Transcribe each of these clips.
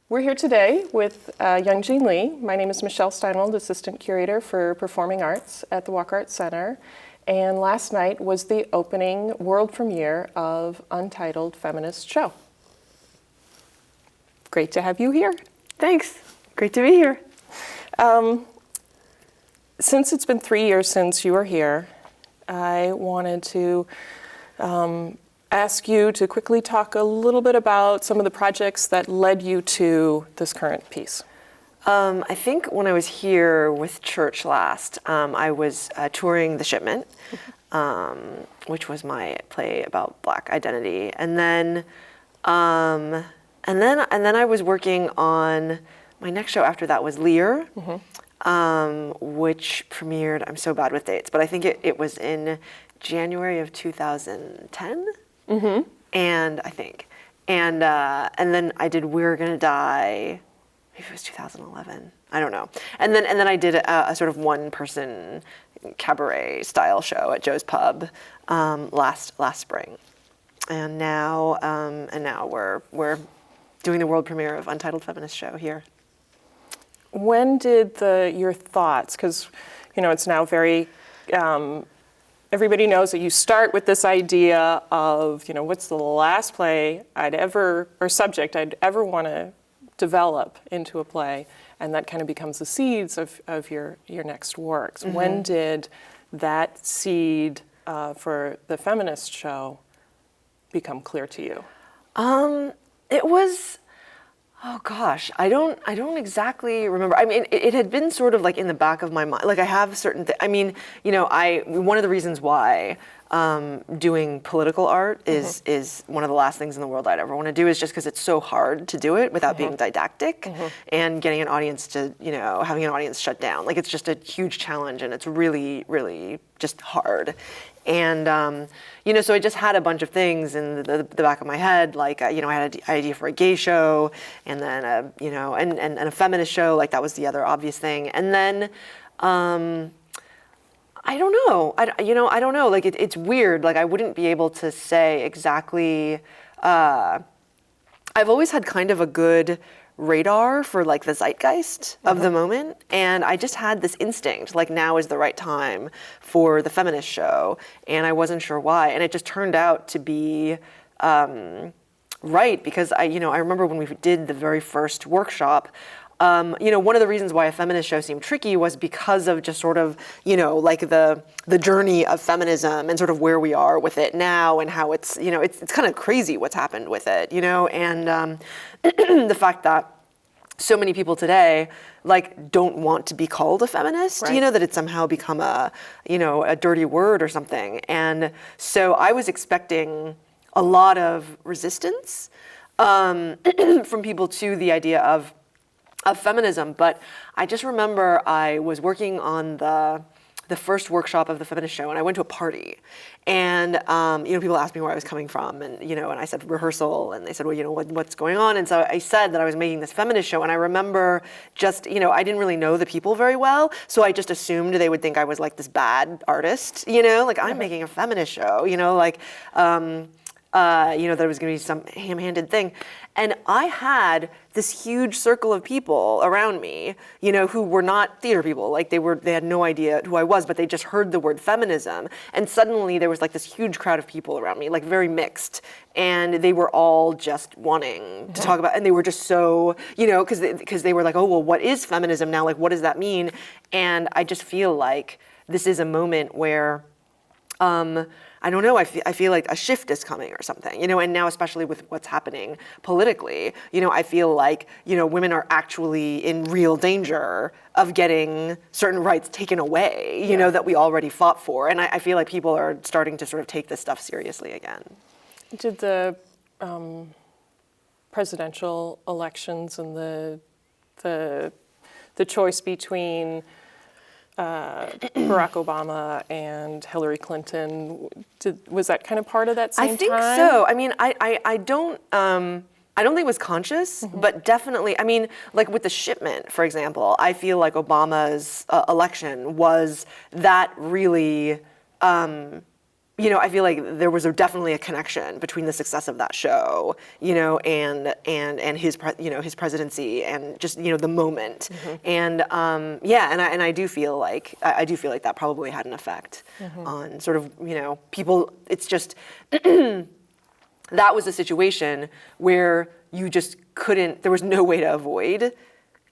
We're here today with Young Jean Lee. My name is Michèle Steinwald, Assistant Curator for Performing Arts at the Walk Arts Center. And last night was the opening world premiere of Untitled Feminist Show. Great to have you here. Thanks. Great to be here. Since it's been 3 years since you were here, I wanted to ask you to quickly talk a little bit about some of the projects that led you to this current piece. I think when I was here with Church last, I was touring The Shipment, which was my play about Black identity, and then I was working on my next show after that was Lear, which premiered. I'm so bad with dates, but I think it was in January of 2010. And I think, and then I did We're Gonna Die. Maybe it was 2011. I don't know. And then I did a sort of one-person cabaret style show at Joe's Pub last spring. And now we're doing the world premiere of Untitled Feminist Show here. When did your thoughts, because it's now very, everybody knows that you start with this idea of, what's the last play subject I'd ever want to develop into a play, and that kind of becomes the seeds of your next works. When did that seed for the feminist show become clear to you? It was, oh gosh, I don't exactly remember. I mean, it had been sort of like in the back of my mind. Like I have certain one of the reasons why doing political art is one of the last things in the world I'd ever want to do, is just because it's so hard to do it without being didactic and getting an audience to, having an audience shut down. Like it's just a huge challenge, and it's really, really just hard. And, so I just had a bunch of things in the back of my head, like, I had an idea for a gay show, and then, and a feminist show, like that was the other obvious thing. And then, I don't know. I don't know. Like it's weird. Like I wouldn't be able to say exactly. I've always had kind of a good radar for like the zeitgeist of the moment, and I just had this instinct like now is the right time for the feminist show, and I wasn't sure why, and it just turned out to be right, because I remember when we did the very first workshop. One of the reasons why a feminist show seemed tricky was because of just sort of, like the journey of feminism and sort of where we are with it now, and how it's, it's kind of crazy what's happened with it, and the fact that so many people today like don't want to be called a feminist, right. That it's somehow become a dirty word or something. And so I was expecting a lot of resistance from people to the idea of feminism, but I just remember I was working on the first workshop of the feminist show, and I went to a party, and people asked me where I was coming from, and and I said rehearsal, and they said, well, what's going on? And so I said that I was making this feminist show, and I remember just I didn't really know the people very well, so I just assumed they would think I was like this bad artist, like I'm making a feminist show, that it was going to be some ham-handed thing. And I had this huge circle of people around me, who were not theater people. Like they had no idea who I was, but they just heard the word feminism. And suddenly there was like this huge crowd of people around me, like very mixed. And they were all just wanting to talk about, and they were just so, because they were like, oh, well, what is feminism now? Like, what does that mean? And I just feel like this is a moment where, I don't know, I feel like a shift is coming or something, and now especially with what's happening politically, I feel like, women are actually in real danger of getting certain rights taken away, that we already fought for. And I feel like people are starting to sort of take this stuff seriously again. Did the presidential elections and the choice between Barack Obama and Hillary Clinton, was that kind of part of that same time? I think so. I mean, I don't think it was conscious, but definitely, I mean, like with The Shipment, for example, I feel like Obama's election was that really I feel like there was definitely a connection between the success of that show, and his presidency and just the moment, and and I do feel like that probably had an effect on sort of people. It's just that was a situation where you just couldn't. There was no way to avoid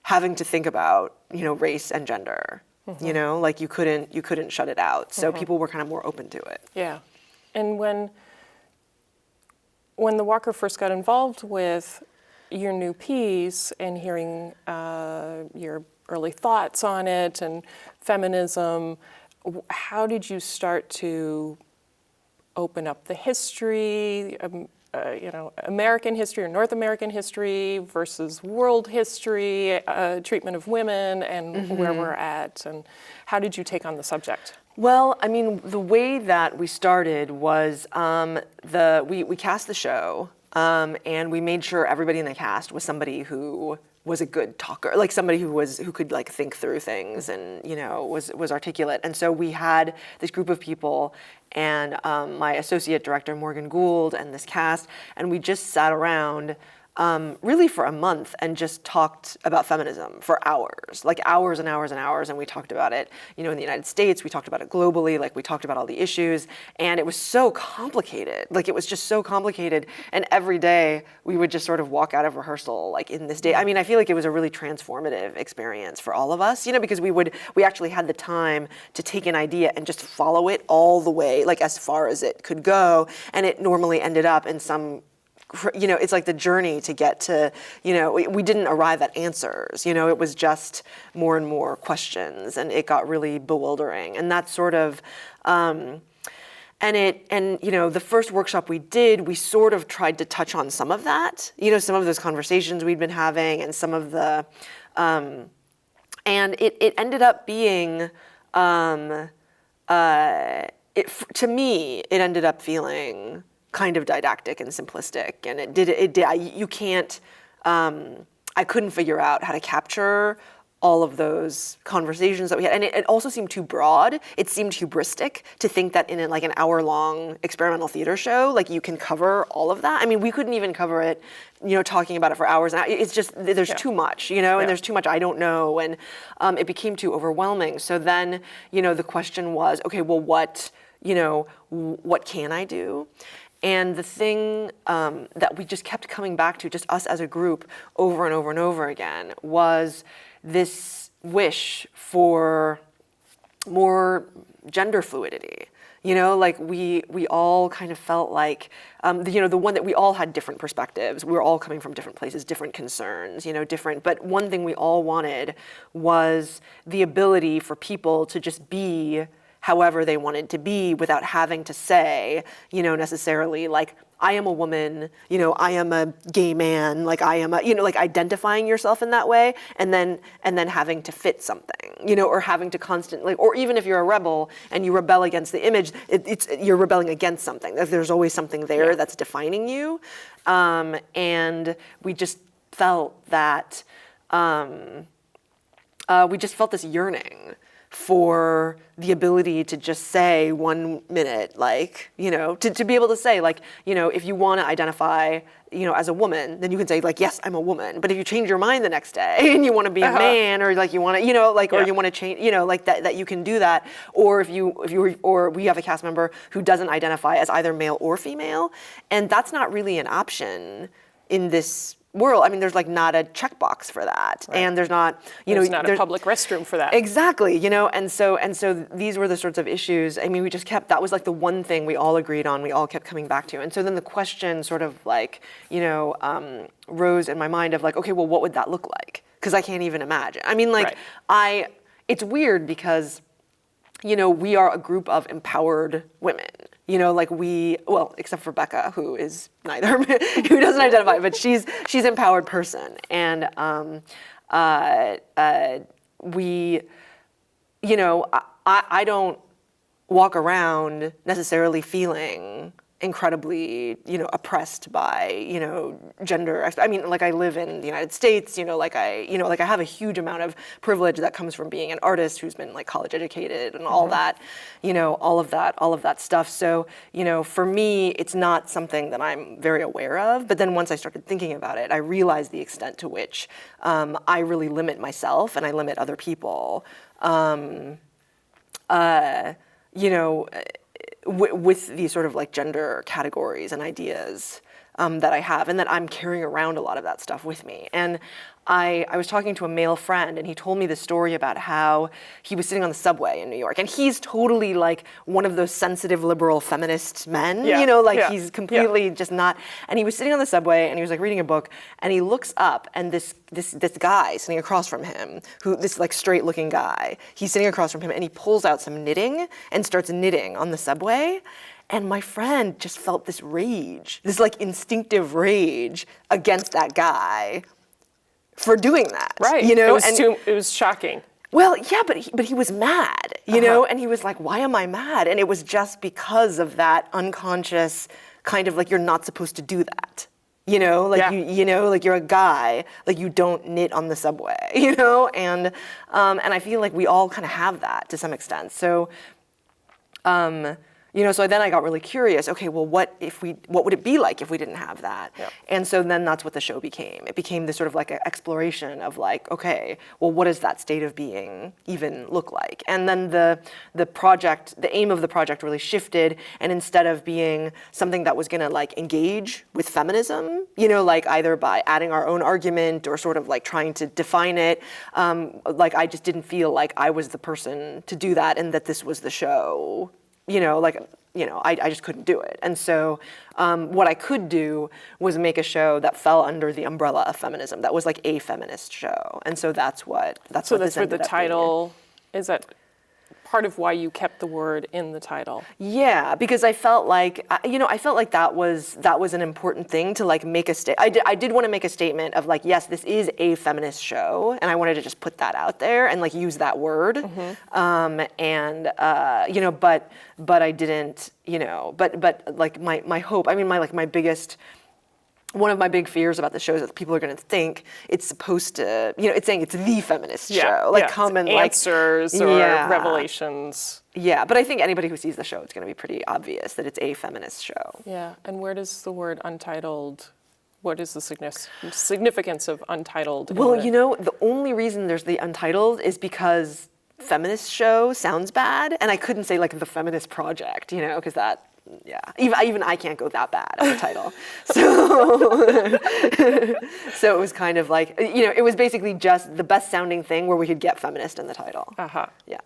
having to think about race and gender. Like you couldn't shut it out. So people were kind of more open to it. Yeah. And when the Walker first got involved with your new piece and hearing your early thoughts on it and feminism, how did you start to open up the history, American history or North American history versus world history, treatment of women and where we're at, and how did you take on the subject? Well, I mean, the way that we started was we cast the show, and we made sure everybody in the cast was somebody who was a good talker, like somebody who could like think through things and was articulate. And so we had this group of people and my associate director Morgan Gould and this cast, and we just sat around really for a month and just talked about feminism for hours, like hours and hours and hours, and we talked about it, in the United States, we talked about it globally, like we talked about all the issues, and it was so complicated, like it was just so complicated, and every day we would just sort of walk out of rehearsal like in this day. I mean, I feel like it was a really transformative experience for all of us, because we actually had the time to take an idea and just follow it all the way, like as far as it could go, and it normally ended up in some it's like the journey to get to, we didn't arrive at answers, it was just more and more questions, and it got really bewildering. And that's sort of, the first workshop we did, we sort of tried to touch on some of that, some of those conversations we'd been having and some of the, and it ended up being, to me, it ended up feeling kind of didactic and simplistic, and I couldn't figure out how to capture all of those conversations that we had, and it also seemed too broad. It seemed hubristic to think that in an hour-long experimental theater show, like you can cover all of that. I mean, we couldn't even cover it, talking about it for hours. And it's just there's too much, and there's too much I don't know, and it became too overwhelming. So then, the question was, okay, well, what can I do? And the thing that we just kept coming back to, just us as a group, over and over and over again, was this wish for more gender fluidity. Like we all kind of felt like, the one that we all had different perspectives. We were all coming from different places, different concerns, different. But one thing we all wanted was the ability for people to just be however they wanted to be without having to say, necessarily like, I am a woman, I am a gay man, like I am a, like identifying yourself in that way, and then having to fit something, or having to constantly, or even if you're a rebel and you rebel against the image, you're rebelling against something. There's always something there that's defining you, and we just felt that, we just felt this yearning for the ability to just say 1 minute, like, to be able to say, like, if you want to identify, as a woman, then you can say, like, yes, I'm a woman. But if you change your mind the next day and you want to be a man, or like you want to, or you want to change, like that you can do that. Or or we have a cast member who doesn't identify as either male or female, and that's not really an option in this world. I mean, there's like not a checkbox for that, and there's not, there's not a public restroom for that. Exactly, and so these were the sorts of issues. I mean, we just kept, that was like the one thing we all agreed on. We all kept coming back to, and so then the question sort of like, rose in my mind of like, okay, well, what would that look like? Because I can't even imagine. I mean, like, it's weird because, we are a group of empowered women. Like well, except for Becca, who is neither, who doesn't identify, but she's an empowered person. And we, I don't walk around necessarily feeling incredibly, oppressed by, gender. I mean, like I live in the United States, like I have a huge amount of privilege that comes from being an artist who's been like college educated and all that, all of that stuff. So, for me, it's not something that I'm very aware of. But then once I started thinking about it, I realized the extent to which I really limit myself and I limit other people. With these sort of like gender categories and ideas that I have, and that I'm carrying around a lot of that stuff with me. And I was talking to a male friend, and he told me the story about how he was sitting on the subway in New York, and he's totally like one of those sensitive liberal feminist men, he's completely just not. And he was sitting on the subway, and he was like reading a book, and he looks up, and this guy sitting across from him, this like straight looking guy, he's sitting across from him, and he pulls out some knitting and starts knitting on the subway. And my friend just felt this rage, this like instinctive rage against that guy for doing that. Right. It was shocking. Well, yeah, but he was mad, and he was like, why am I mad? And it was just because of that unconscious kind of like, you're not supposed to do that. Like you're a guy, like you don't knit on the subway, and I feel like we all kind of have that to some extent. So, so then I got really curious. Okay, well, what would it be like if we didn't have that? Yep. And so then that's what the show became. It became this sort of like an exploration of like, okay, well, what does that state of being even look like? And then the aim of the project really shifted, and instead of being something that was gonna like engage with feminism, like either by adding our own argument or sort of like trying to define it, like I just didn't feel like I was the person to do that, and that this was the show. I just couldn't do it. And so what I could do was make a show that fell under the umbrella of feminism, that was like a feminist show. And so that's where the title, is that part of why you kept the word in the title? Yeah, because I felt like, that was an important thing to like make a statement. I did want to make a statement of like, yes, this is a feminist show, and I wanted to just put that out there and like use that word. But I didn't, but like my hope, one of my big fears about the show is that people are going to think it's supposed to, it's saying it's the feminist show. Like come and answers or revelations. Yeah, but I think anybody who sees the show, it's going to be pretty obvious that it's a feminist show. Yeah, and where does the word untitled, what is the significance of untitled? Well, the only reason there's the untitled is because feminist show sounds bad, and I couldn't say like the feminist project, because that, yeah, even I can't go that bad on the title. So it was kind of like, it was basically just the best sounding thing where we could get feminist in the title. Yeah.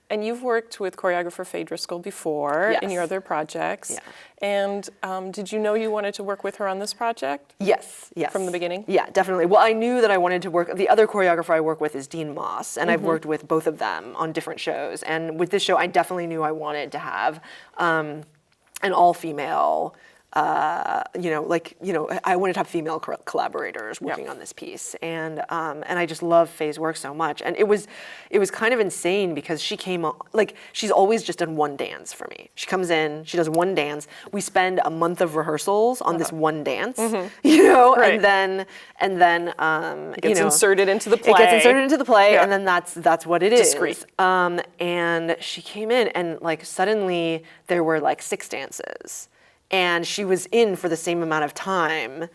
And you've worked with choreographer Faye Driscoll before in your other projects. Yeah. And did you know you wanted to work with her on this project? Yes. From the beginning? Yeah, definitely. Well, I knew that I wanted to work, the other choreographer I work with is Dean Moss, and I've worked with both of them on different shows. And with this show, I definitely knew I wanted to have an all-female, I wanted to have female collaborators working on this piece, and I just love Faye's work so much, and it was kind of insane because she came on, like she's always just done one dance for me. She comes in, she does one dance. We spend a month of rehearsals on this one dance, Right. and then it gets inserted into the play. It gets inserted into the play, and then that's what it is. Discrete. And she came in, and like suddenly there were like 6 dances. And she was in for the same amount of time.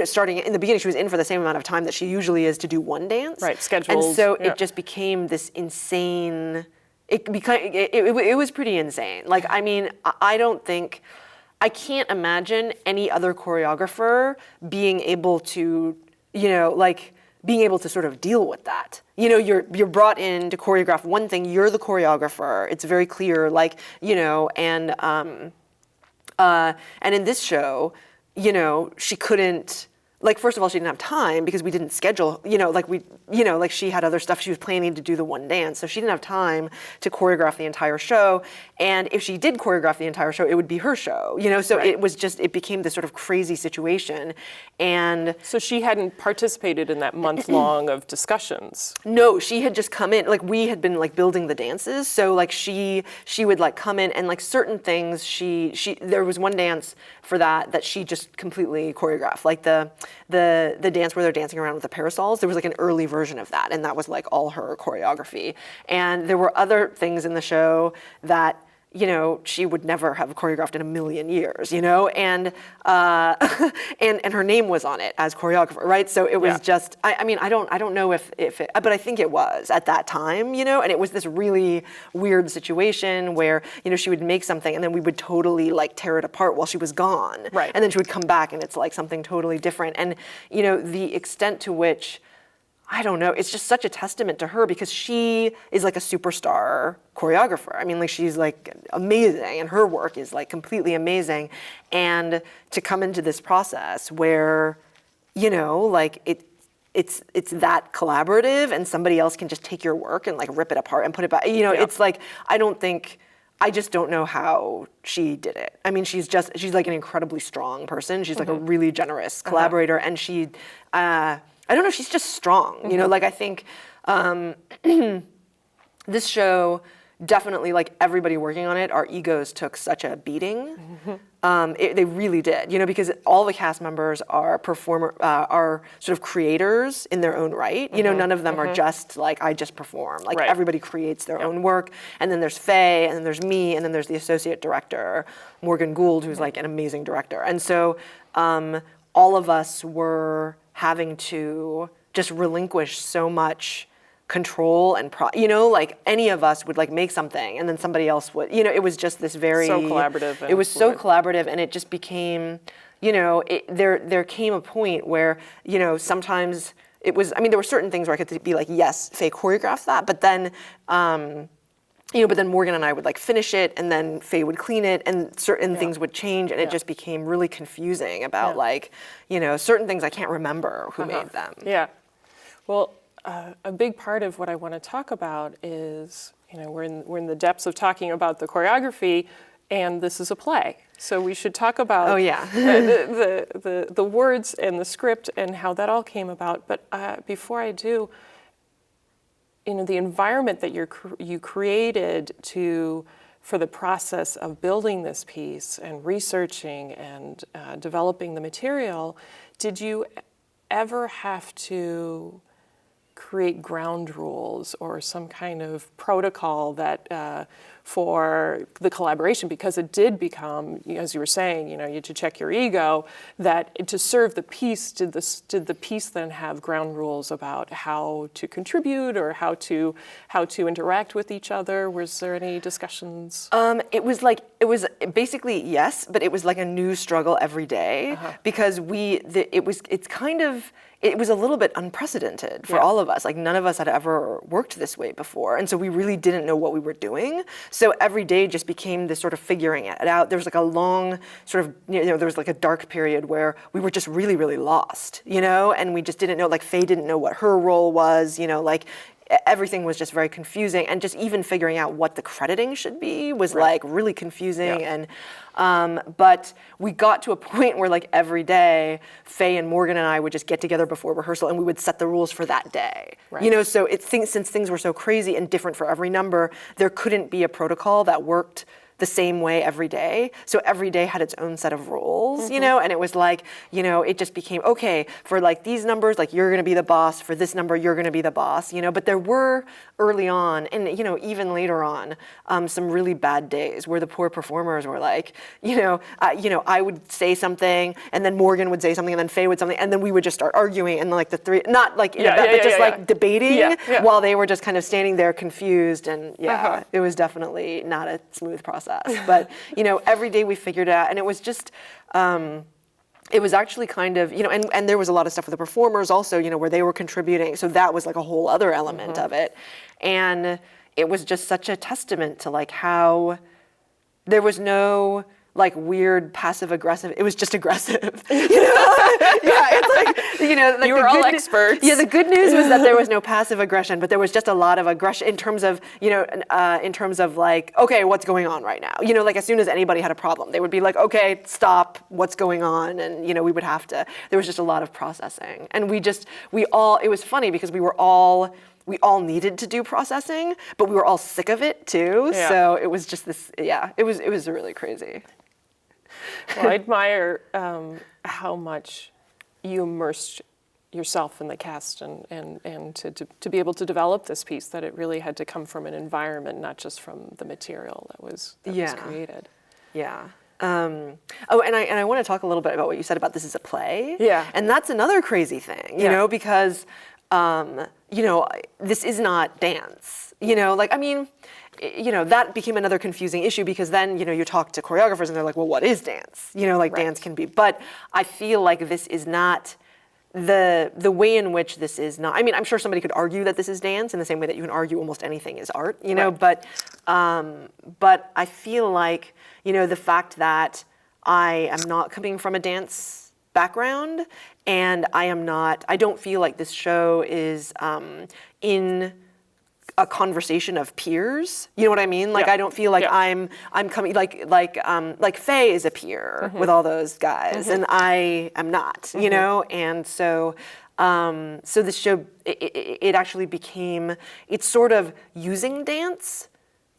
Starting in the beginning, she was in for the same amount of time that she usually is to do one dance. Right, scheduled. And so it just became this insane. It was pretty insane. Like, I mean, I can't imagine any other choreographer being able to, being able to sort of deal with that. You're brought in to choreograph one thing. You're the choreographer. It's very clear, and in this show, she couldn't, like, first of all, she didn't have time because we didn't schedule, like she had other stuff. She was planning to do the one dance. So she didn't have time to choreograph the entire show. And if she did choreograph the entire show, it would be her show, So Right. it became this sort of crazy situation. And So she hadn't participated in that month long of discussions. no, she had just come in, like we had been like building the dances. So like she would like come in and like certain things there was one dance for that she just completely choreographed. Like the dance where they're dancing around with the parasols, there was like an early version of that, and that was like all her choreography. And there were other things in the show that she would never have choreographed in a million years, and and her name was on it as choreographer, right? So it was just, I mean, I don't know if it, but I think it was at that time, and it was this really weird situation where, she would make something and then we would totally like tear it apart while she was gone. Right. And then she would come back and it's like something totally different. And, the extent to which, I don't know, it's just such a testament to her because she is like a superstar choreographer. I mean, like she's like amazing and her work is like completely amazing. And to come into this process where, like it's that collaborative and somebody else can just take your work and like rip it apart and put it back. It's like, I just don't know how she did it. I mean, she's like an incredibly strong person. She's like a really generous collaborator and she, I don't know, she's just strong, like I think this show definitely, like everybody working on it, our egos took such a beating. They really did, because all the cast members are are sort of creators in their own right. None of them are just like, I just perform. Like Right. everybody creates their own work. And then there's Faye, and then there's me, and then there's the associate director, Morgan Gould, who's like an amazing director. And so all of us were having to just relinquish so much control and like any of us would like make something and then somebody else would, it was just this very So collaborative and it was so fluid. collaborative and it just became, there came a point where, sometimes it was, I mean, there were certain things where I could be like, yes, Faye choreographed that, but then but then Morgan and I would like finish it and then Faye would clean it and certain things would change and it just became really confusing about like, certain things I can't remember who made them. Yeah. Well, a big part of what I want to talk about is, we're in the depths of talking about the choreography, and this is a play. So we should talk about the words and the script and how that all came about. But before I do, the environment that you created for the process of building this piece and researching and developing the material, did you ever have to create ground rules or some kind of protocol that for the collaboration, because it did become, as you were saying, you had to check your ego, that to serve the piece, did the piece then have ground rules about how to contribute or how to interact with each other? Was there any discussions? It was basically yes, but it was like a new struggle every day because it was a little bit unprecedented for all of us. Like none of us had ever worked this way before. And so we really didn't know what we were doing. So every day just became this sort of figuring it out. There was like a long sort of, there was like a dark period where we were just really, really lost, and we just didn't know, like Faye didn't know what her role was, like everything was just very confusing, and just even figuring out what the crediting should be was like really confusing. And but we got to a point where like every day Faye and Morgan and I would just get together before rehearsal and we would set the rules for that day. So since things were so crazy and different for every number, there couldn't be a protocol that worked the same way every day. So every day had its own set of rules, and it was like, it just became, okay, for like these numbers, like you're gonna be the boss, for this number, you're gonna be the boss, but there were early on, and even later on, some really bad days where the poor performers were like, I would say something, and then Morgan would say something, and then Faye would something, and then we would just start arguing, and like the three, not like in a bed, but just like debating while they were just kind of standing there confused, and it was definitely not a smooth process. But, every day we figured it out, and it was just, it was actually kind of, and there was a lot of stuff with the performers also, where they were contributing. So that was like a whole other element of it. And it was just such a testament to like how there was no like weird passive aggressive. It was just aggressive. Yeah, it's like, like you were all experts. Yeah, the good news was that there was no passive aggression, but there was just a lot of aggression in terms of, like, okay, what's going on right now? Like as soon as anybody had a problem, they would be like, okay, stop, what's going on? And, we would have to, there was just a lot of processing. And it was funny because we all needed to do processing, but we were all sick of it too. Yeah. So it was just this, it was really crazy. Well, I admire how much you immersed yourself in the cast and to be able to develop this piece, that it really had to come from an environment, not just from the material that was created. Yeah. And I want to talk a little bit about what you said about this is a play. Yeah. And that's another crazy thing, because, this is not dance, that became another confusing issue because then, you talk to choreographers and they're like, well, what is dance? Dance can be, but I feel like this is not the way in which this is not, I'm sure somebody could argue that this is dance in the same way that you can argue almost anything is art, but I feel like, the fact that I am not coming from a dance background and I don't feel like this show is in a conversation of peers. You know what I mean? Like I don't feel like I'm coming like Faye is a peer with all those guys, and I am not. And so this show it actually became it's sort of using dance,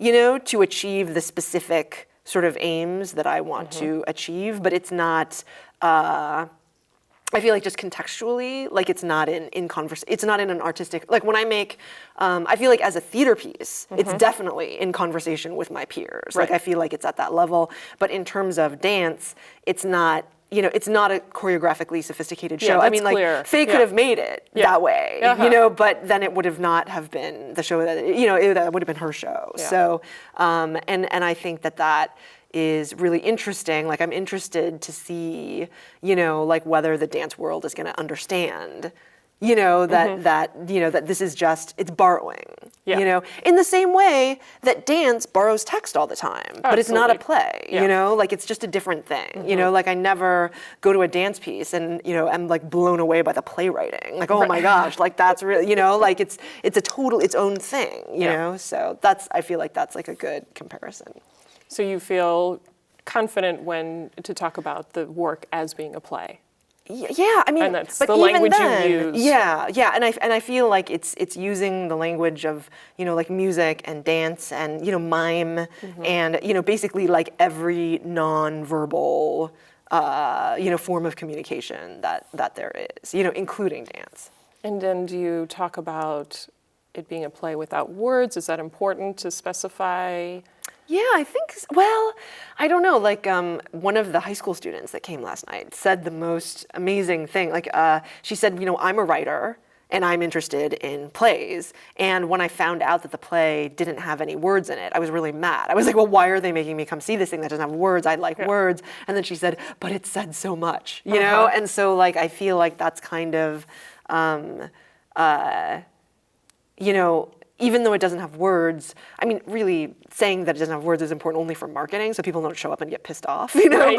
to achieve the specific sort of aims that I want to achieve, but it's not. I feel like just contextually, like it's not it's not in an artistic, like when I make, I feel like as a theater piece, it's definitely in conversation with my peers. Right. Like I feel like it's at that level, but in terms of dance, it's not, it's not a choreographically sophisticated show. That's clear. Faye could have made it that way, but then it would have not have been the show that, that would have been her show. Yeah. So, and I think that is really interesting. Like I'm interested to see, like whether the dance world is going to understand, that this is just, it's borrowing, in the same way that dance borrows text all the time, but it's not a play, like it's just a different thing, like I never go to a dance piece and, I'm like blown away by the playwriting, like, oh my gosh, like that's really, like it's its own thing, so I feel like that's like a good comparison. So you feel confident when to talk about the work as being a play? Yeah, and that's but the even language then, you use. Yeah, and I feel like it's using the language of like music and dance and mime and basically like every non-verbal form of communication that there is, including dance. And then do you talk about it being a play without words? Is that important to specify? Yeah, I think, well, I don't know, like one of the high school students that came last night said the most amazing thing. Like she said, I'm a writer and I'm interested in plays. And when I found out that the play didn't have any words in it, I was really mad. I was like, well, why are they making me come see this thing that doesn't have words? I like words. And then she said, but it said so much, know? And so like, I feel like that's kind of, even though it doesn't have words, really saying that it doesn't have words is important only for marketing, so people don't show up and get pissed off, Right.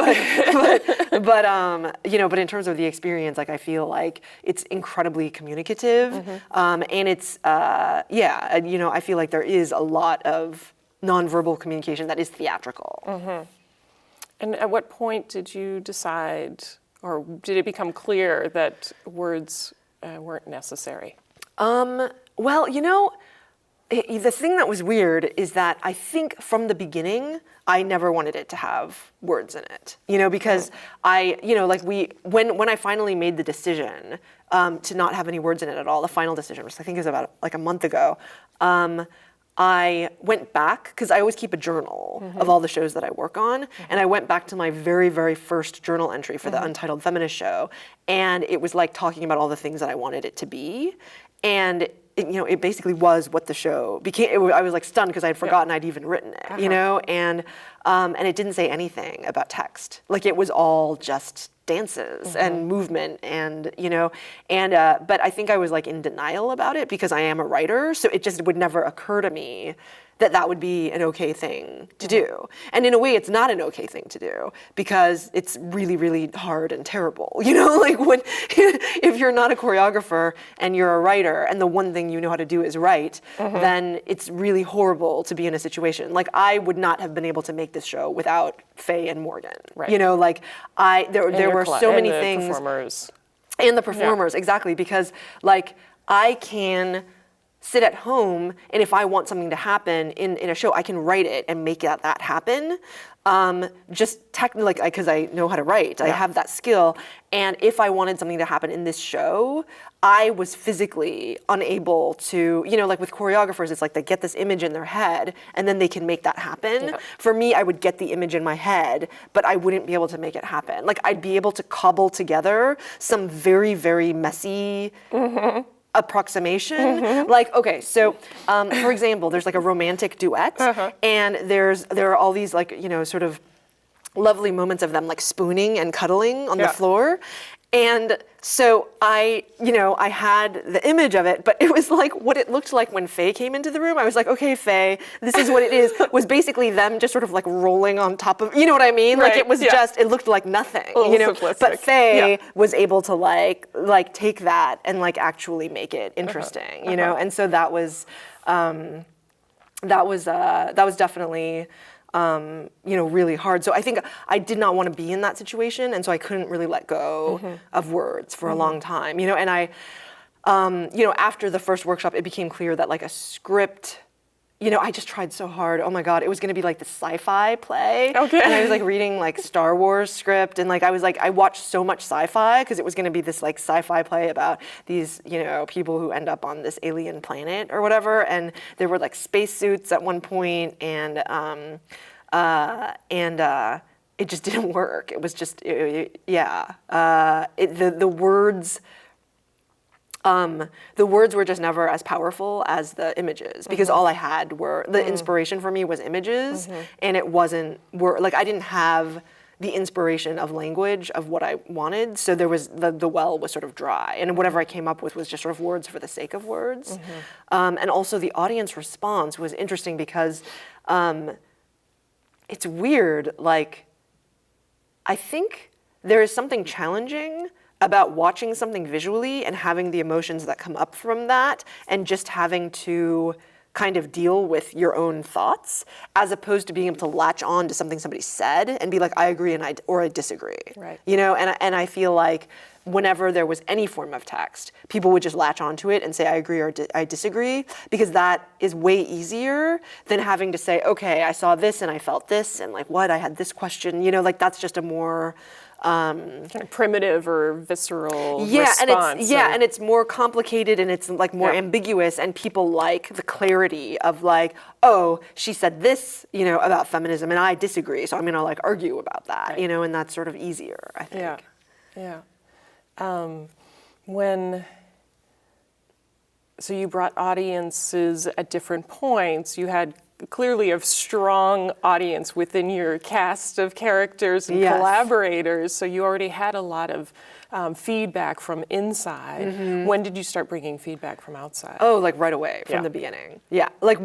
But in terms of the experience, like I feel like it's incredibly communicative, and it's, I feel like there is a lot of nonverbal communication that is theatrical. And at what point did you decide, or did it become clear that words weren't necessary? Well, the thing that was weird is that I think from the beginning, I never wanted it to have words in it, because when I finally made the decision to not have any words in it at all, the final decision, which I think is about like a month ago, I went back, because I always keep a journal of all the shows that I work on, and I went back to my very, very first journal entry for the Untitled Feminist Show, and it was like talking about all the things that I wanted it to be, and it basically was what the show became. I was like stunned because I had forgotten I'd even written it, and it didn't say anything about text. Like it was all just dances and movement and, but I think I was like in denial about it because I am a writer. So it just would never occur to me that would be an okay thing to do. And in a way, it's not an okay thing to do because it's really, really hard and terrible. You know, like when, if you're not a choreographer and you're a writer and the one thing you know how to do is write, then it's really horrible to be in a situation. Like I would not have been able to make this show without Faye and Morgan. Right. You know, like there were so many things. Performers. And the performers, exactly, because like I can sit at home, and if I want something to happen in a show, I can write it and make that happen. Just technically, because I know how to write, I have that skill. And if I wanted something to happen in this show, I was physically unable to, you know, like with choreographers, it's like they get this image in their head and then they can make that happen. Yeah. For me, I would get the image in my head, but I wouldn't be able to make it happen. Like I'd be able to cobble together some very, very messy approximation. Like, okay, so for example, there's like a romantic duet and there are all these like, you know, sort of lovely moments of them like spooning and cuddling on the floor. And so I had the image of it, but it was like what it looked like when Faye came into the room. I was like, okay, Faye, this is what it is. Was basically them just sort of like rolling on top of, you know what I mean? Right, like it was just, it looked like nothing, you know? Simplistic. But Faye was able to like take that and like actually make it interesting, you know? And so that was definitely, you know, really hard. So I think I did not want to be in that situation, and so I couldn't really let go of words for a long time, you know. And I, you know, after the first workshop, it became clear that like a script, you know, I just tried so hard. Oh my God, it was going to be like the sci-fi play. Okay. And I was like reading like Star Wars script, and like I watched so much sci-fi because it was going to be this like sci-fi play about these, you know, people who end up on this alien planet or whatever, and there were like spacesuits at one point, and it just didn't work. It was just, the words. The words were just never as powerful as the images because all I had were, the inspiration for me was images, and it wasn't, like I didn't have the inspiration of language of what I wanted, so there was, the well was sort of dry, and whatever I came up with was just sort of words for the sake of words. And also the audience response was interesting because it's weird, like, I think there is something challenging about watching something visually and having the emotions that come up from that and just having to kind of deal with your own thoughts as opposed to being able to latch on to something somebody said and be like, I agree or I disagree. Right. You know, and I feel like whenever there was any form of text, people would just latch onto it and say, I agree or I disagree, because that is way easier than having to say, okay, I saw this and I felt this and like what, I had this question, you know, like that's just a more, kind of primitive or visceral response. And it's more complicated and it's like more ambiguous, and people like the clarity of like, oh, she said this, you know, about feminism and I disagree, so I'm gonna like argue about that, you know, and that's sort of easier, I think. So you brought audiences at different points. You had clearly a strong audience within your cast of characters and collaborators, so you already had a lot of feedback from inside. When did you start bringing feedback from outside? Oh, like right away from the beginning. Yeah, like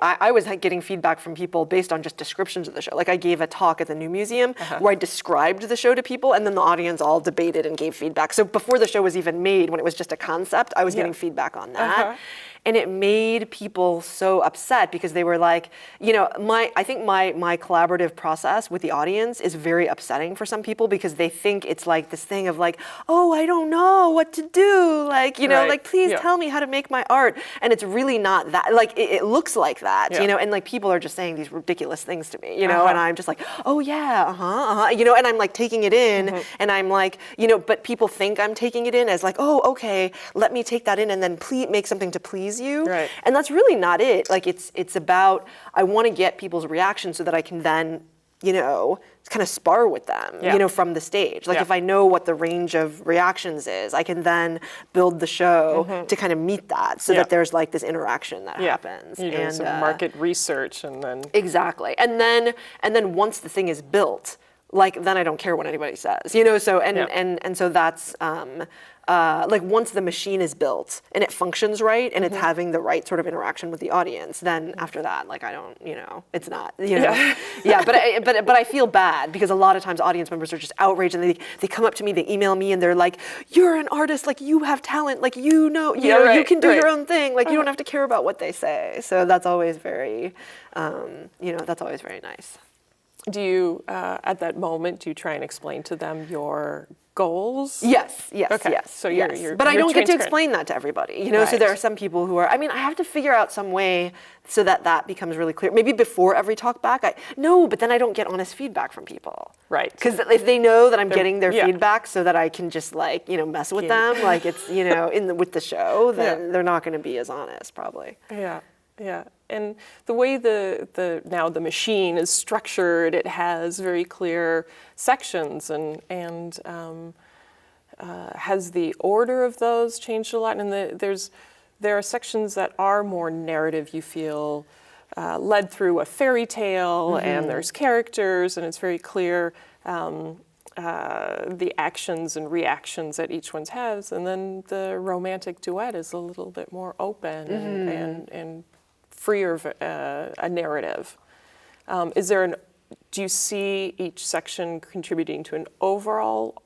I was getting feedback from people based on just descriptions of the show. Like I gave a talk at the New Museum where I described the show to people, and then the audience all debated and gave feedback. So before the show was even made, when it was just a concept, I was getting feedback on that. And it made people so upset because they were like, you know, I think my collaborative process with the audience is very upsetting for some people because they think it's like this thing of like, oh, I don't know what to do. Like, you know, like, please tell me how to make my art. And it's really not that, like, it looks like that, you know, and like people are just saying these ridiculous things to me, you know, and I'm just like, oh yeah, you know, and I'm like taking it in and I'm like, you know, but people think I'm taking it in as like, oh, okay, let me take that in and then make something to please you. Right. And that's really not it. Like it's about, I want to get people's reaction so that I can then, you know, kind of spar with them, you know, from the stage. Like if I know what the range of reactions is, I can then build the show to kind of meet that so that there's like this interaction that happens. You do some market research and then. Exactly. And then once the thing is built, like then I don't care what anybody says, you know. So and so that's like once the machine is built and it functions right and it's having the right sort of interaction with the audience, then after that, like I don't, you know, it's not, you know, but I feel bad because a lot of times audience members are just outraged and they come up to me, they email me and they're like, you're an artist, like you have talent, like you know, you can do your own thing, like you don't have to care about what they say. So that's always very, you know, that's always very nice. Do you, at that moment, do you try and explain to them your goals? Yes. Okay. Yes. So you're but I don't get to explain that to everybody, you know. Right. So there are some people who are. I mean, I have to figure out some way so that becomes really clear. Maybe before every talk back. But then I don't get honest feedback from people. Right. Because if they know that I'm getting their feedback, so that I can just like mess with them, like it's with the show, then they're not going to be as honest probably. Yeah. And the way now the machine is structured, it has very clear sections, and has the order of those changed a lot? And there are sections that are more narrative. You feel led through a fairy tale, and there's characters, and it's very clear the actions and reactions that each one has. And then the romantic duet is a little bit more open and freer of a narrative. Do you see each section contributing to an overall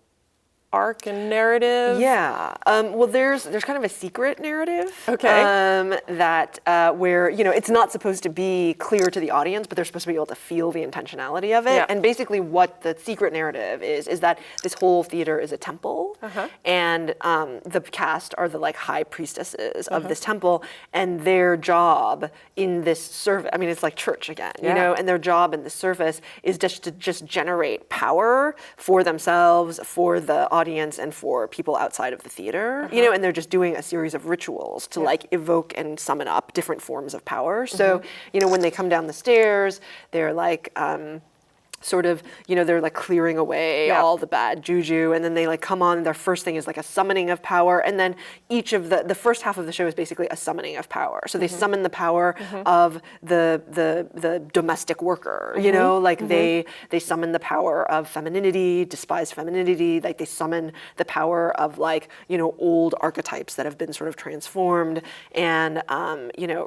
arc and narrative? Yeah. Well, there's kind of a secret narrative. Okay. That where it's not supposed to be clear to the audience, but they're supposed to be able to feel the intentionality of it. Yeah. And basically, what the secret narrative is that this whole theater is a temple, and the cast are the like high priestesses of this temple, and their job in this service. I mean, it's like church again, you know. And their job in the service is just to generate power for themselves, for the audience, and for people outside of the theater, and they're just doing a series of rituals to like evoke and summon up different forms of power. So, when they come down the stairs, they're like, sort of, they're like clearing away all the bad juju, and then they like come on, and their first thing is like a summoning of power, and then each of the first half of the show is basically a summoning of power. So they summon the power of the domestic worker, like they summon the power of femininity, despised femininity, like they summon the power of like, old archetypes that have been sort of transformed, and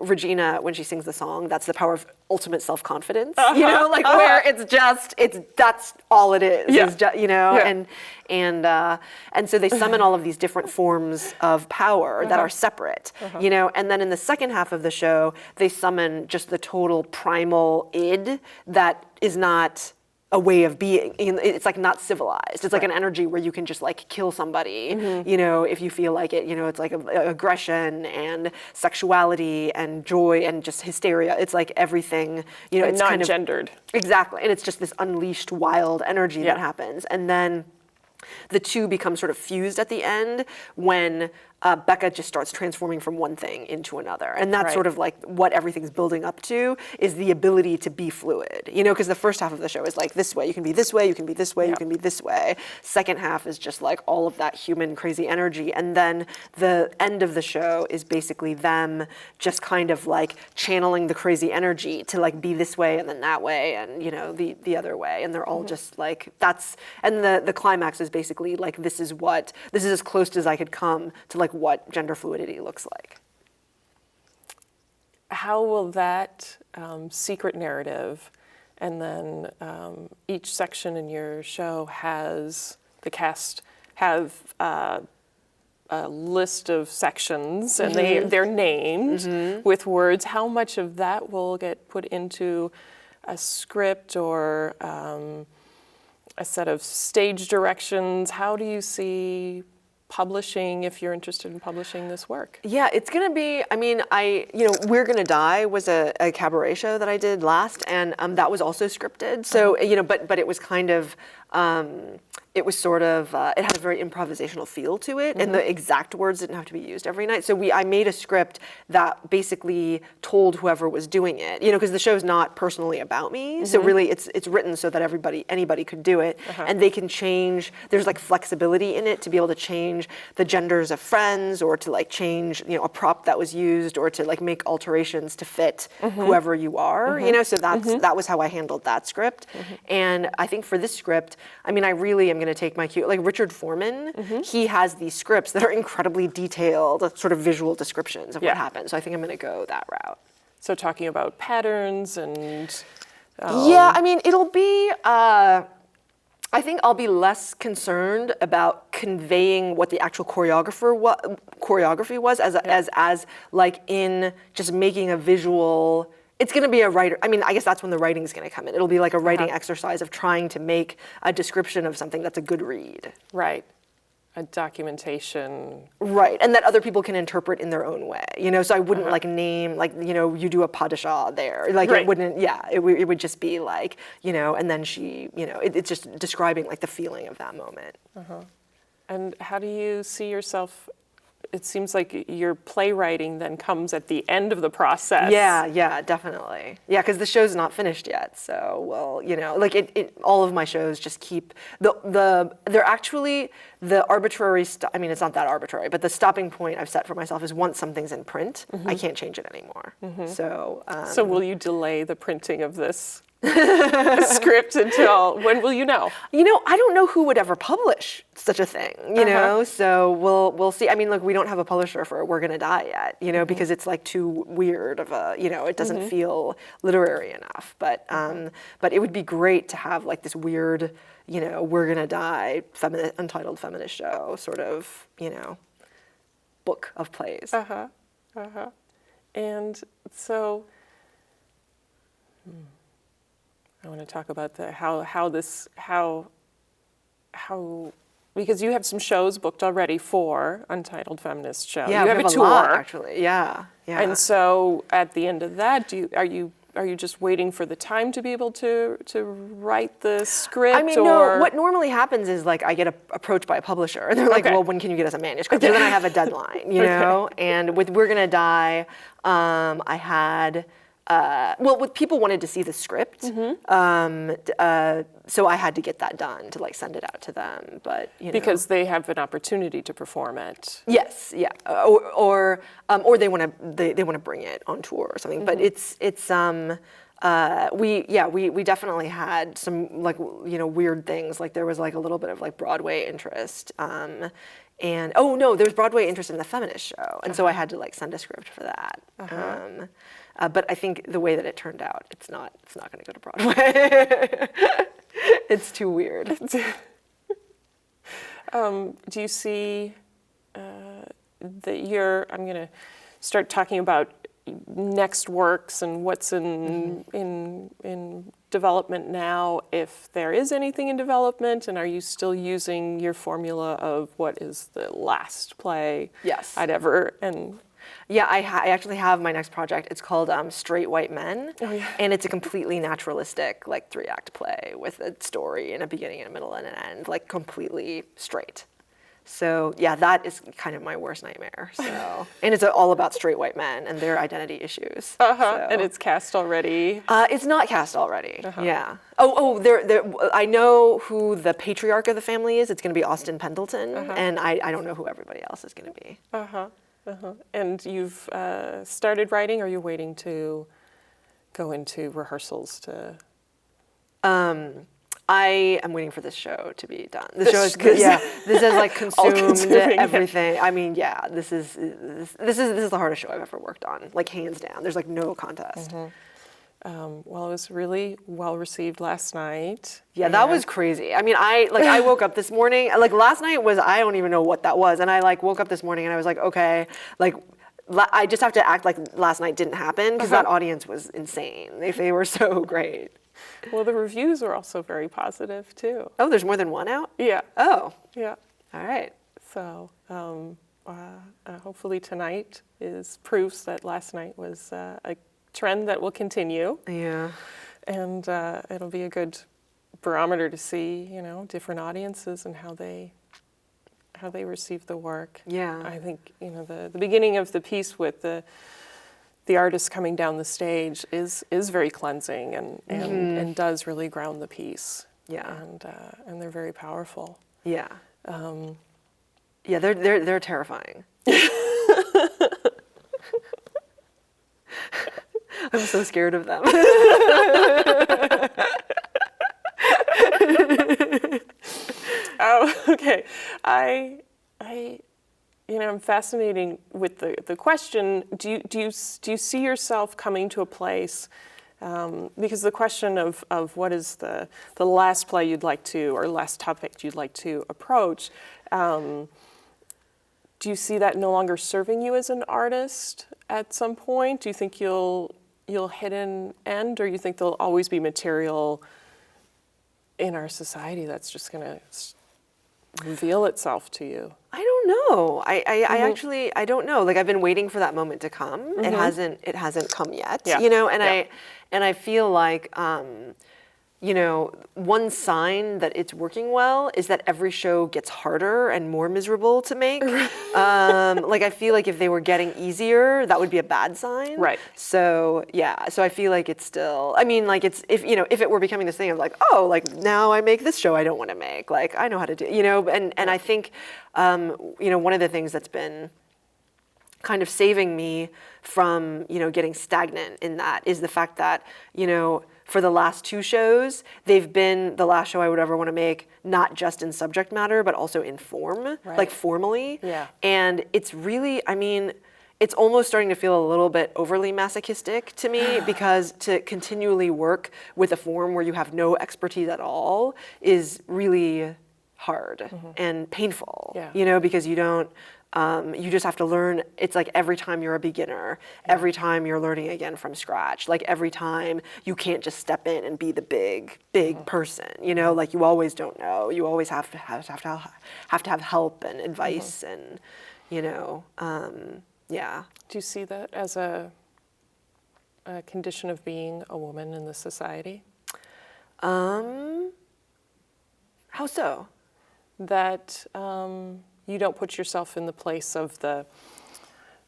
Regina, when she sings the song, that's the power of ultimate self-confidence, where that's all it is, and so they summon all of these different forms of power that are separate, and then in the second half of the show, they summon just the total primal id that is not a way of being. It's like not civilized. It's like an energy where you can just like kill somebody, if you feel like it. It's like aggression and sexuality and joy and just hysteria. It's like everything. It's not kind of gendered. Exactly, and it's just this unleashed wild energy that happens, and then the two become sort of fused at the end when Becca just starts transforming from one thing into another. And that's sort of like what everything's building up to, is the ability to be fluid. Because the first half of the show is like this way, you can be this way, you can be this way, you can be this way. Second half is just like all of that human crazy energy. And then the end of the show is basically them just kind of like channeling the crazy energy to like be this way and then that way and, the other way. And they're all just like, and the climax is basically like, this is as close as I could come to like what gender fluidity looks like. How will that secret narrative, and then each section in your show has the cast have a list of sections, and they're named with words. How much of that will get put into a script or a set of stage directions? How do you see publishing, if you're interested in publishing this work? Yeah, it's gonna be, We're Gonna Die was a cabaret show that I did last, and that was also scripted. So, but it was kind of, it was sort of, it had a very improvisational feel to it, and the exact words didn't have to be used every night. So I made a script that basically told whoever was doing it, because the show's not personally about me. So really, it's written so that anybody could do it, and they can change. There's like flexibility in it to be able to change the genders of friends, or to like change, a prop that was used, or to like make alterations to fit whoever you are. So that was how I handled that script. And I think for this script, I mean, I really am going to take my cue. Like Richard Foreman, he has these scripts that are incredibly detailed, sort of visual descriptions of what happened. So I think I'm going to go that route. So talking about patterns and... Yeah, I mean, it'll be... I think I'll be less concerned about conveying what the actual choreography was as like in just making a visual... It's going to be a writer. I mean, I guess that's when the writing is going to come in. It'll be like a writing exercise of trying to make a description of something that's a good read. Right. A documentation. Right, and that other people can interpret in their own way. So I wouldn't like name, like, you do a padishah there. Like it wouldn't, it would just be like, and then she, it's just describing like the feeling of that moment. And how do you see yourself? It seems like your playwriting then comes at the end of the process. Yeah, definitely. Yeah, because the show's not finished yet. So, well, like all of my shows just keep they're actually the arbitrary. I mean, it's not that arbitrary, but the stopping point I've set for myself is once something's in print, I can't change it anymore. So, so will you delay the printing of this script until when will you know? I don't know who would ever publish such a thing, so we'll see. I mean, look, we don't have a publisher for We're Gonna Die yet, because it's like too weird of a, it doesn't feel literary enough. But it would be great to have like this weird, We're Gonna Die Untitled Feminist Show sort of, book of plays. And so I want to talk about how because you have some shows booked already for Untitled Feminist Show. Yeah, you have a tour, lot, actually. Yeah. And so at the end of that, are you just waiting for the time to be able to write the script? I mean, no. What normally happens is like I get approached by a publisher, and they're like, "Well, when can you get us a manuscript?" So then I have a deadline, And with We're Gonna Die, I had. With people wanted to see the script, so I had to get that done to like send it out to them. But because they have an opportunity to perform it. Yes, yeah, or they want to bring it on tour or something. But we definitely had some like weird things. Like there was like a little bit of like Broadway interest. And there's Broadway interest in the feminist show, and so I had to like send a script for that. But I think the way that it turned out, it's not going to go to Broadway. It's too weird. Do you see that I'm going to start talking about next works and what's in development now, if there is anything in development, and are you still using your formula of what is the last play I'd ever Yeah, I actually have my next project. It's called Straight White Men, and it's a completely naturalistic, like 3-act play with a story and a beginning and a middle and an end, like completely straight. So yeah, that is kind of my worst nightmare. So, and it's all about straight white men and their identity issues. So. And it's cast already? It's not cast already. Yeah. I know who the patriarch of the family is. It's going to be Austin Pendleton, and I don't know who everybody else is going to be. And you've started writing, or are you waiting to go into rehearsals to? I am waiting for this show to be done. This show is good. Yeah, this has like consumed everything. I mean, yeah, this is the hardest show I've ever worked on, like hands down. There's like no contest. Well, it was really well received last night. Yeah, that was crazy. I mean, I woke up this morning, like last night was, I don't even know what that was. And I like woke up this morning and I was like, okay, like I just have to act like last night didn't happen, because that audience was insane. They were so great. Well, the reviews are also very positive too. Oh, there's more than one out? Yeah. Oh. Yeah. All right. So hopefully tonight is proofs that last night was a trend that will continue. Yeah. And it'll be a good barometer to see, different audiences and how they receive the work. Yeah. I think, the beginning of the piece with the artist coming down the stage is very cleansing and does really ground the piece. Yeah. And they're very powerful. Yeah. Yeah, they're terrifying. I'm so scared of them. Oh, okay. I'm fascinating with the question. Do you see yourself coming to a place? Because the question of what is the last play you'd like to, or last topic you'd like to approach, do you see that no longer serving you as an artist at some point? Do you think you'll hit an end, or you think there'll always be material in our society that's just going to reveal itself to you? I don't know. I actually don't know. Like, I've been waiting for that moment to come. It hasn't come yet. Yeah. I feel like one sign that it's working well is that every show gets harder and more miserable to make. I feel like if they were getting easier, that would be a bad sign. Right. So yeah. So I feel like it's still. I mean, like, it's if it were becoming this thing of like, oh, like now I make this show I don't want to make. Like, I know how to do. And I think one of the things that's been kind of saving me from getting stagnant in that is the fact that for the last two shows, they've been the last show I would ever want to make, not just in subject matter, but also in form, like formally. Yeah. And it's really, it's almost starting to feel a little bit overly masochistic to me because to continually work with a form where you have no expertise at all is really hard and painful, because you don't, you just have to learn. It's like every time you're a beginner, every time you're learning again from scratch, like every time you can't just step in and be the big person, like you always don't know. You always have to have help and advice and, yeah. Do you see that as a condition of being a woman in the society? How so? That you don't put yourself in the place of the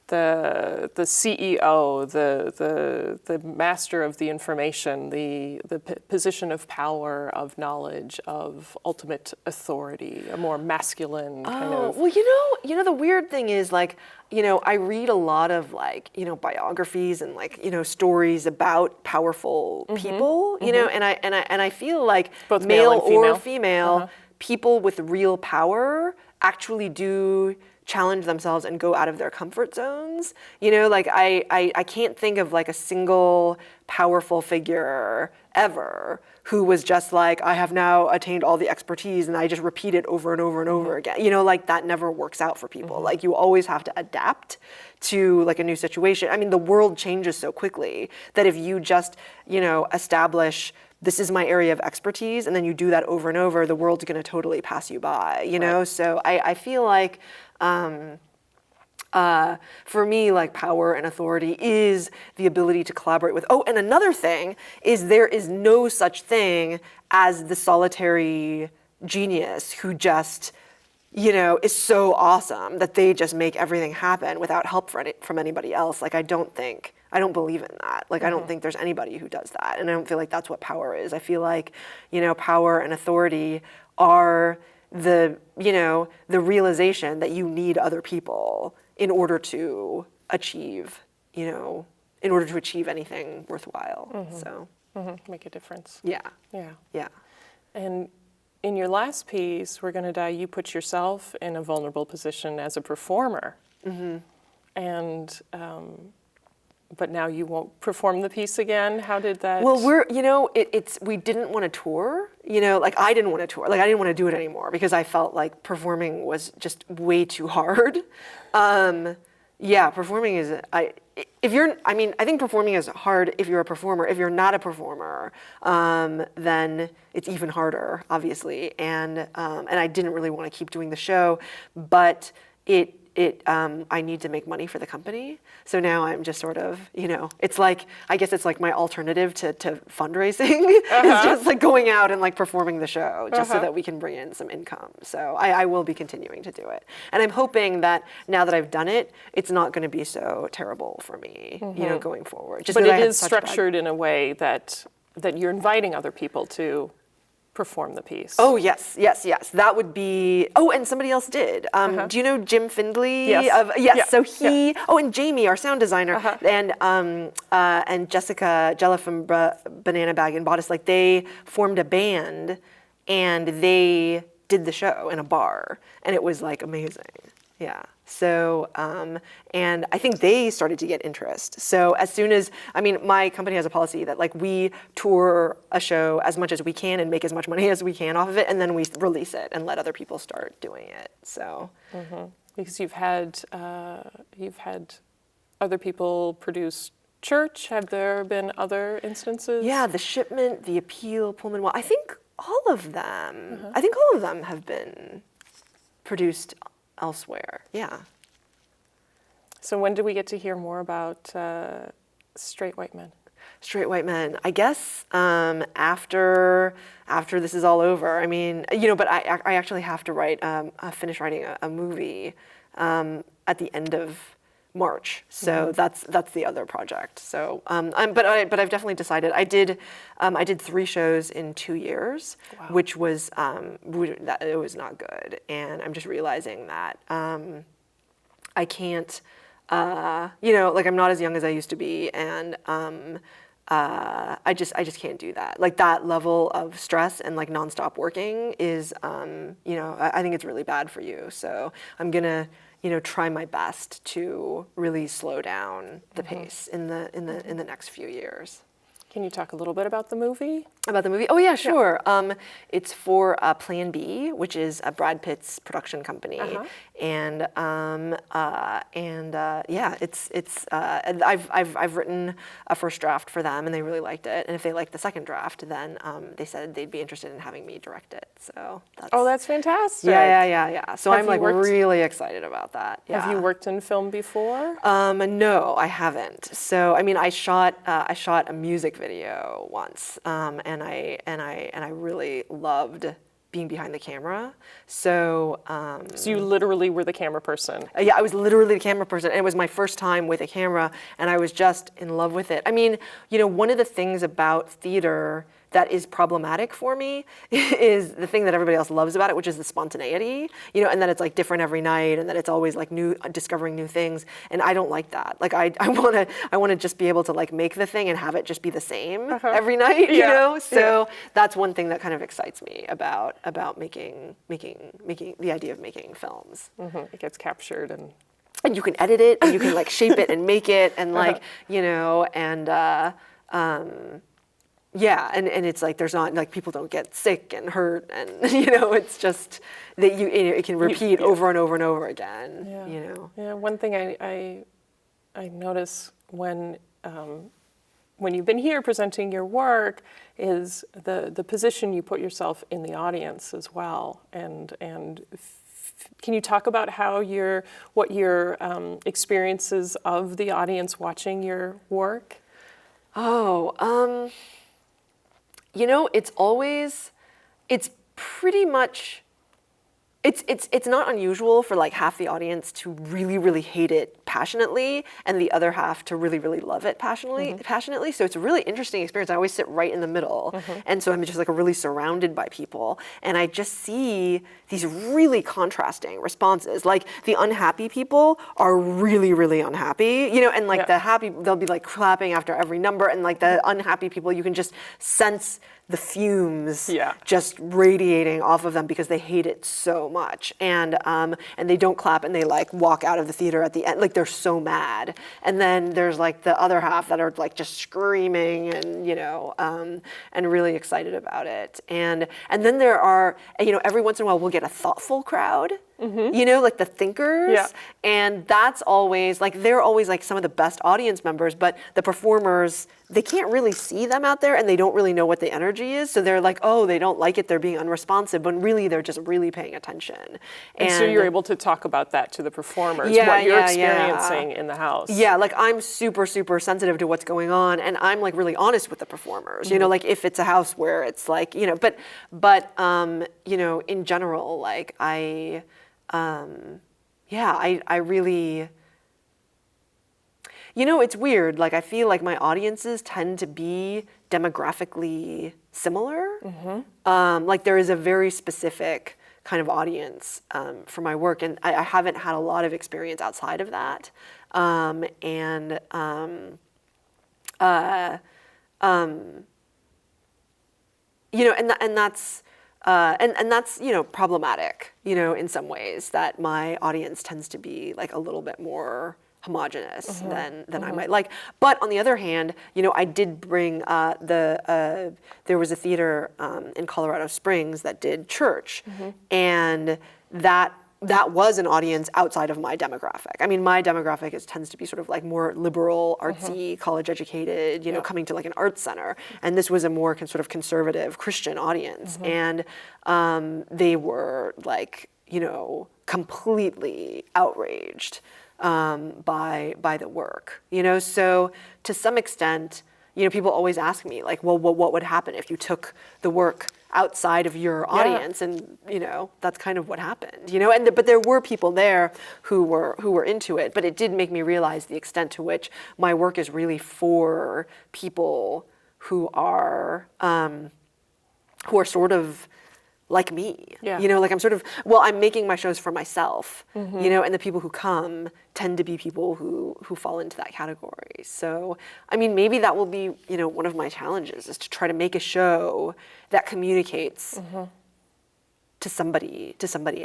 CEO, the master of the information, the position of power, of knowledge, of ultimate authority, a more masculine kind of. Well, the weird thing is, like, I read a lot of, like, biographies and, like, stories about powerful people, and I feel like both male and female. or female people with real power actually do challenge themselves and go out of their comfort zones. Like I can't think of like a single powerful figure ever who was just like, I have now attained all the expertise and I just repeat it over and over and over again. Like that never works out for people. Like you always have to adapt to like a new situation. I mean, the world changes so quickly that if you just, establish this is my area of expertise, and then you do that over and over, the world's gonna totally pass you by, Right. So I feel like, for me, like power and authority is the ability to collaborate with, and another thing is there is no such thing as the solitary genius who just, is so awesome that they just make everything happen without help from anybody else. Like, I don't believe in that. Like, I don't think there's anybody who does that. And I don't feel like that's what power is. I feel like, power and authority are the realization that you need other people in order to achieve, anything worthwhile. So. Make a difference. Yeah. Yeah. Yeah. And in your last piece, We're Gonna Die, you put yourself in a vulnerable position as a performer. And, but now you won't perform the piece again? How did that? Well, we didn't want to tour, like I didn't want to tour. Like I didn't want to do it anymore because I felt like performing was just way too hard. Performing is, I think performing is hard if you're a performer. If you're not a performer, then it's even harder, obviously. And I didn't really want to keep doing the show, but I need to make money for the company. So now I'm just sort of, it's like, I guess it's like my alternative to fundraising is just like going out and like performing the show just so that we can bring in some income. So I will be continuing to do it. And I'm hoping that now that I've done it, it's not going to be so terrible for me, going forward. Just but because it is structured in a way that you're inviting other people to perform the piece. Oh, yes. That would be, and somebody else did. Do you know Jim Findley? Yes. Yes, so he, and Jamie, our sound designer, and Jessica Jella from Banana Bag and Bodice, like they formed a band and they did the show in a bar and it was like amazing. Yeah. So, and I think they started to get interest. So as soon as, my company has a policy that like we tour a show as much as we can and make as much money as we can off of it, and then we release it and let other people start doing it. So, because you've had other people produce Church. Have there been other instances? Yeah, The Shipment, The Appeal, Pullman Well. I think all of them have been produced elsewhere. Yeah. So when do we get to hear more about Straight White Men? Straight White Men, I guess after this is all over. But I actually have to finish writing a movie at the end of March. So that's the other project. So but I've definitely decided. I did 3 shows in 2 years, which was it was not good. And I'm just realizing that I can't. I'm not as young as I used to be, and I just can't do that. Like that level of stress and like nonstop working is, I think it's really bad for you. So I'm gonna, try my best to really slow down the pace in the next few years. Can you talk a little bit about the movie? About the movie? Oh yeah, sure. Yeah. It's for Plan B, which is Brad Pitt's production company, and I've written a first draft for them, and they really liked it. And if they liked the second draft, then they said they'd be interested in having me direct it. So that's fantastic. Yeah. So I'm like really excited about that. Yeah. Have you worked in film before? No, I haven't. So I shot a music video once, and I really loved being behind the camera. So you literally were the camera person. Yeah, I was literally the camera person, and it was my first time with a camera, and I was just in love with it. One of the things about theater that is problematic for me is the thing that everybody else loves about it, which is the spontaneity, and that it's like different every night, and that it's always like discovering new things. And I don't like that. Like I want to just be able to like make the thing and have it just be the same every night, So that's one thing that kind of excites me about making the idea of making films. It gets captured and you can edit it, and you can like shape it and make it, and like yeah, and it's like there's not like people don't get sick and hurt, and it's just that it can repeat over and over and over again. Yeah. One thing I notice when you've been here presenting your work is the position you put yourself in the audience as well, and can you talk about what your experiences of the audience watching your work? It's pretty much, it's not unusual for like half the audience to really, really hate it passionately and the other half to really, really love it passionately. So it's a really interesting experience. I always sit right in the middle. And so I'm just like really surrounded by people. And I just see these really contrasting responses. Like the unhappy people are really, really unhappy, and like the happy, they'll be like clapping after every number. And like the unhappy people, you can just sense the fumes just radiating off of them because they hate it so much, and they don't clap, and they like walk out of the theater at the end, like they're so mad. And then there's like the other half that are like just screaming and and really excited about it. And then there are every once in a while we'll get a thoughtful crowd, you know, like the thinkers. Yeah. And that's always, like, they're always like some of the best audience members, but the performers, they can't really see them out there and they don't really know what the energy is. So they're like, oh, they don't like it, they're being unresponsive, when really they're just really paying attention. And so you're able to talk about that to the performers, Yeah, what you're yeah, experiencing in the house. Yeah, like I'm super, super sensitive to what's going on, and I'm like really honest with the performers. You know, like if it's a house where it's like, you know, but you know, in general, like I really, you know, it's weird. Like I feel like my audiences tend to be demographically similar. Like there is a very specific kind of audience for my work, and I haven't had a lot of experience outside of that. You know, and that's you know, problematic, you know, in some ways, that my audience tends to be like a little bit more homogenous than I might like. But on the other hand, you know, I did bring there was a theater in Colorado Springs that did church, and that was an audience outside of my demographic. I mean, my demographic tends to be sort of like more liberal, artsy, college educated, you know, coming to like an arts center. And this was a more sort of conservative Christian audience. And they were like, you know, completely outraged by the work, you know? So to some extent, you know, people always ask me like, well, what would happen if you took the work outside of your audience? And you know, that's kind of what happened, you know. And but there were people there who were into it, but it did make me realize the extent to which my work is really for people who are sort of like me, you know, like I'm sort of, well, I'm making my shows for myself, you know, and the people who come tend to be people who fall into that category. So, I mean, maybe that will be, you know, one of my challenges, is to try to make a show that communicates to somebody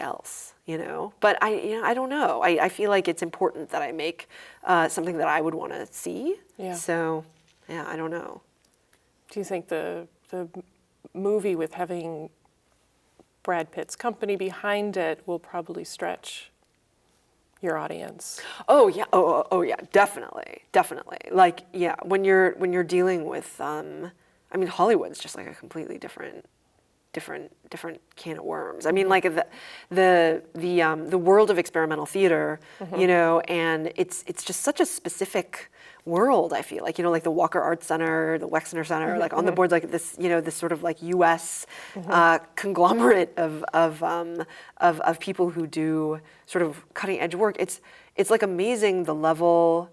else, you know. But I don't know. I feel like it's important that I make something that I would want to see. Yeah. So, yeah, I don't know. Do you think the movie, with having Brad Pitt's company behind it, will probably stretch your audience? Oh yeah, oh yeah, definitely. Like, yeah, when you're dealing with, I mean, Hollywood's just like a completely different can of worms. I mean, like the world of experimental theater, you know, and it's just such a specific world, I feel like, you know, like the Walker Arts Center, the Wexner Center, like on the boards, like this, you know, this sort of like U.S. Conglomerate of people who do sort of cutting edge work. It's like amazing the level.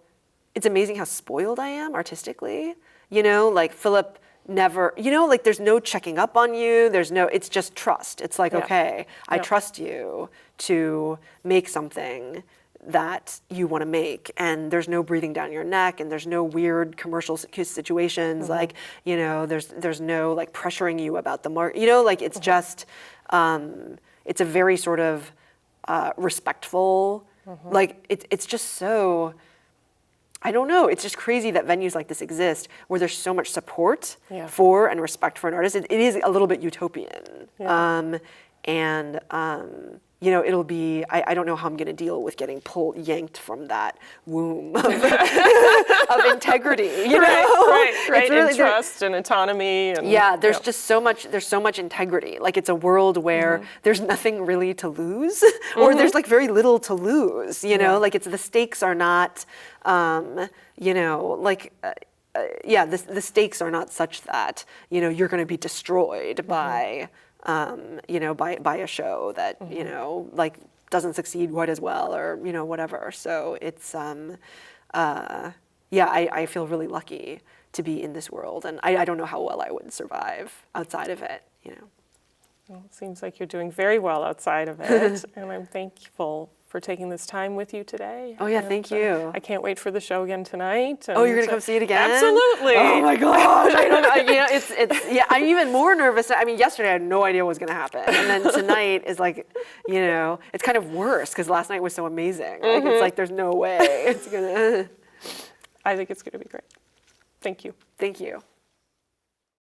It's amazing how spoiled I am artistically. You know, like Philip never, you know, like there's no checking up on you. It's just trust. It's like, okay, I trust you to make something that you want to make, and there's no breathing down your neck, and there's no weird commercial situations, like, you know, there's no like pressuring you about the market, you know, like it's just, it's a very sort of respectful, like it's just so, I don't know, it's just crazy that venues like this exist where there's so much support for and respect for an artist. It is a little bit utopian. You know, it'll be, I don't know how I'm going to deal with getting yanked from that womb of integrity, you know? Right. Really, and trust and autonomy. And, there's just so much integrity. Like it's a world where there's nothing really to lose, or there's like very little to lose, you know? Like the stakes are not, you know, like, the stakes are not such that, you know, you're going to be destroyed by, you know, by a show that, you know, like doesn't succeed quite as well, or, you know, whatever. So it's, I feel really lucky to be in this world, and I don't know how well I would survive outside of it, you know. Well, it seems like you're doing very well outside of it, and I'm thankful for taking this time with you today. Oh yeah, thank you. I can't wait for the show again tonight. Oh, you're gonna come see it again? Absolutely. Oh my gosh! I don't know. You know, it's yeah. I'm even more nervous. I mean, yesterday I had no idea what was gonna happen, and then tonight is like, you know, it's kind of worse because last night was so amazing. Like it's like there's no way it's gonna. I think it's gonna be great. Thank you. Thank you.